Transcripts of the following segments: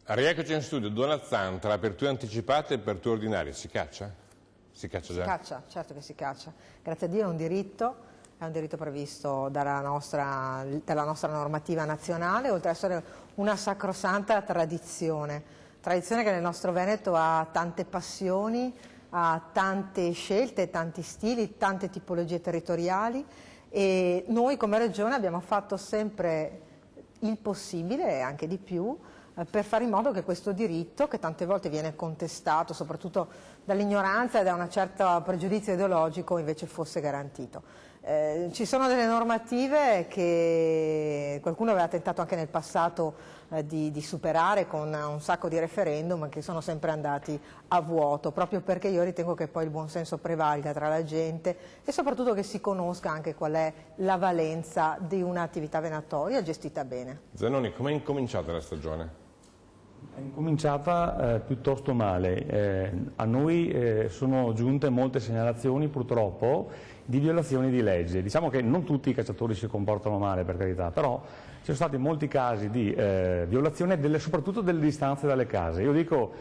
Rieccoci in studio, Donna Zan, tra aperture anticipate e aperture ordinarie, si caccia? Si caccia già? Si caccia, certo che si caccia. Grazie a Dio è un diritto previsto dalla nostra normativa nazionale, oltre ad essere una sacrosanta tradizione che nel nostro Veneto ha tante passioni, ha tante scelte, tanti stili, tante tipologie territoriali, e noi come Regione abbiamo fatto sempre il possibile e anche di più per fare in modo che questo diritto, che tante volte viene contestato soprattutto dall'ignoranza e da un certo pregiudizio ideologico, invece fosse garantito. Ci sono delle normative che qualcuno aveva tentato anche nel passato di superare con un sacco di referendum, che sono sempre andati a vuoto, proprio perché io ritengo che poi il buonsenso prevalga tra la gente e soprattutto che si conosca anche qual è la valenza di un'attività venatoria gestita bene. Zanoni, come è incominciata la stagione? È incominciata piuttosto male. A noi sono giunte molte segnalazioni purtroppo di violazioni di legge. Diciamo che non tutti i cacciatori si comportano male, per carità, però ci sono stati molti casi di violazione soprattutto delle distanze dalle case. Io dico,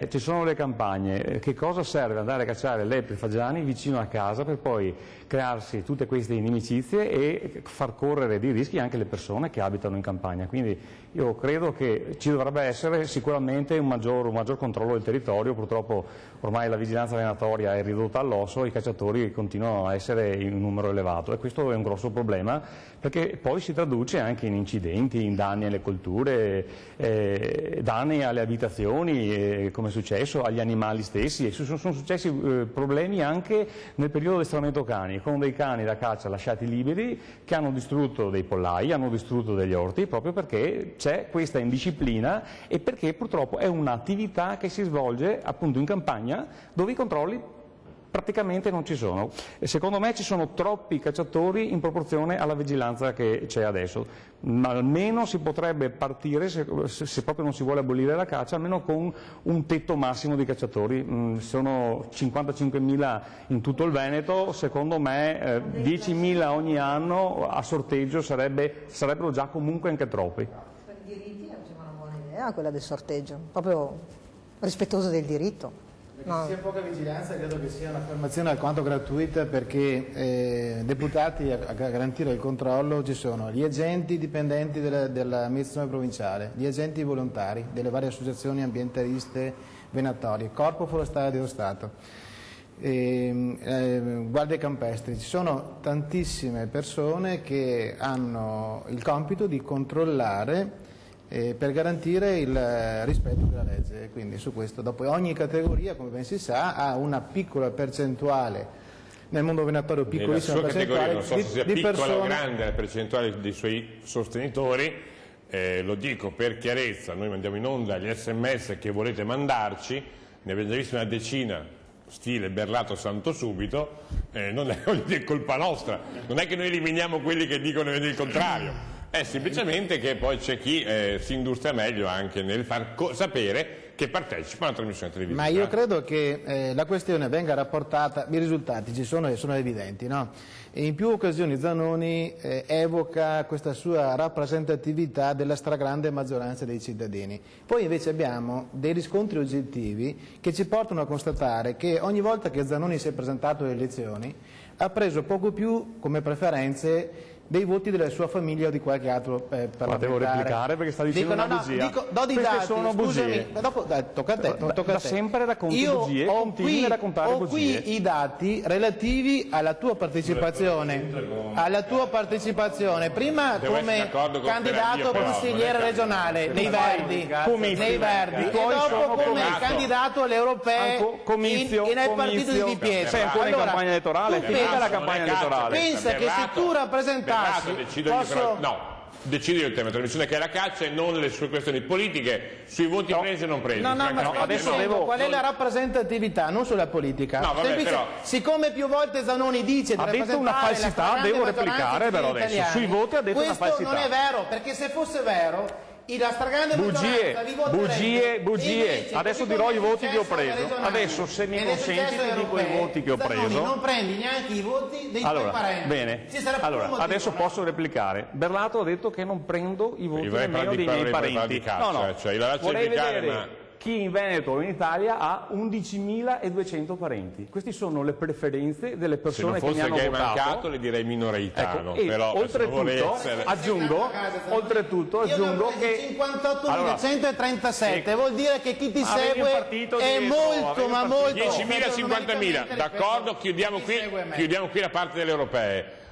ci sono le campagne, che cosa serve andare a cacciare lepri fagiani vicino a casa per poi crearsi tutte queste inimicizie e far correre dei rischi anche le persone che abitano in campagna? Quindi io credo che ci dovrebbe essere sicuramente un maggior controllo del territorio. Purtroppo ormai la vigilanza venatoria è ridotta all'osso e i cacciatori continuano a essere in un numero elevato, e questo è un grosso problema, perché poi si traduce anche in incidenti, in danni alle colture, danni alle abitazioni, come è successo, agli animali stessi. E sono successi problemi anche nel periodo di addestramento cani, con dei cani da caccia lasciati liberi che hanno distrutto dei pollai, hanno distrutto degli orti, proprio perché c'è questa indisciplina e perché purtroppo è un'attività che si svolge appunto in campagna, dove i controlli praticamente non ci sono. E secondo me ci sono troppi cacciatori in proporzione alla vigilanza che c'è adesso. Ma almeno si potrebbe partire, se proprio non si vuole abolire la caccia, almeno con un tetto massimo di cacciatori. Sono 55.000 in tutto il Veneto, secondo me 10.000 ogni anno a sorteggio sarebbero già comunque anche troppi. Per i diritti mi sembra una buona idea quella del sorteggio, proprio rispettoso del diritto. No. Sia poca vigilanza, credo che sia un'affermazione alquanto gratuita, perché deputati a garantire il controllo ci sono gli agenti dipendenti dell'amministrazione provinciale, gli agenti volontari delle varie associazioni ambientaliste venatorie, Corpo Forestale dello Stato, guardie campestri. Ci sono tantissime persone che hanno il compito di controllare per garantire il rispetto della legge. Quindi su questo, dopo ogni categoria, come ben si sa, ha una piccola percentuale, nel mondo venatorio piccolissima percentuale, non so se sia piccola persone... o grande la percentuale dei suoi sostenitori. Lo dico per chiarezza, noi mandiamo in onda gli sms che volete mandarci, ne abbiamo già visto una decina, stile Berlato Santo Subito, non è colpa nostra, non è che noi eliminiamo quelli che dicono il contrario. È semplicemente che poi c'è chi si industria meglio anche nel far sapere che partecipa a una trasmissione televisiva. Ma io credo che la questione venga rapportata, i risultati ci sono e sono evidenti, no? E in più occasioni Zanoni evoca questa sua rappresentatività della stragrande maggioranza dei cittadini. Poi invece abbiamo dei riscontri oggettivi che ci portano a constatare che ogni volta che Zanoni si è presentato alle elezioni ha preso poco più come preferenze dei voti della sua famiglia o di qualche altro parlamentare. Ma devo replicare perché sta dicendo una bugia. Do di dati, sono bugie. Dopo, tocca a te. Da sempre racconti bugie, continui a raccontare bugie. Ho qui i dati relativi alla tua partecipazione, prima come candidato consigliere regionale nei Verdi, e dopo come candidato alle europee nel partito di Di Pietro. Sei ancora in campagna elettorale? Finita la campagna elettorale. Pensa che se tu rappresentassi... Decido io il tema della trasmissione, che è la caccia, e non le sue questioni politiche sui voti presi e non presi. Qual è la rappresentatività, non sulla politica. Siccome più volte Zanoni dice ha detto una falsità, devo replicare però adesso. Sui voti ha detto una falsità. Questo non è vero, perché se fosse vero la stragrande maggioranza vi voterebbe. Bugie. Adesso dirò i voti che ho preso. Adesso, se mi consenti, ti dico i voti che ho preso. Non prendi neanche i voti dei tuoi parenti. Bene. Allora, adesso posso replicare. Berlato ha detto che non prendo i voti nemmeno dei miei parenti. Vorrei vedere chi in Veneto o in Italia ha 11.200 parenti. Queste sono le preferenze delle persone che mi hanno votato. Se non fosse gay mancato le direi minoreitano, però oltretutto aggiungo che 58.137 vuol dire che chi ti segue è molto ma molto 10.000 50.000, d'accordo, chiudiamo qui la parte delle europee.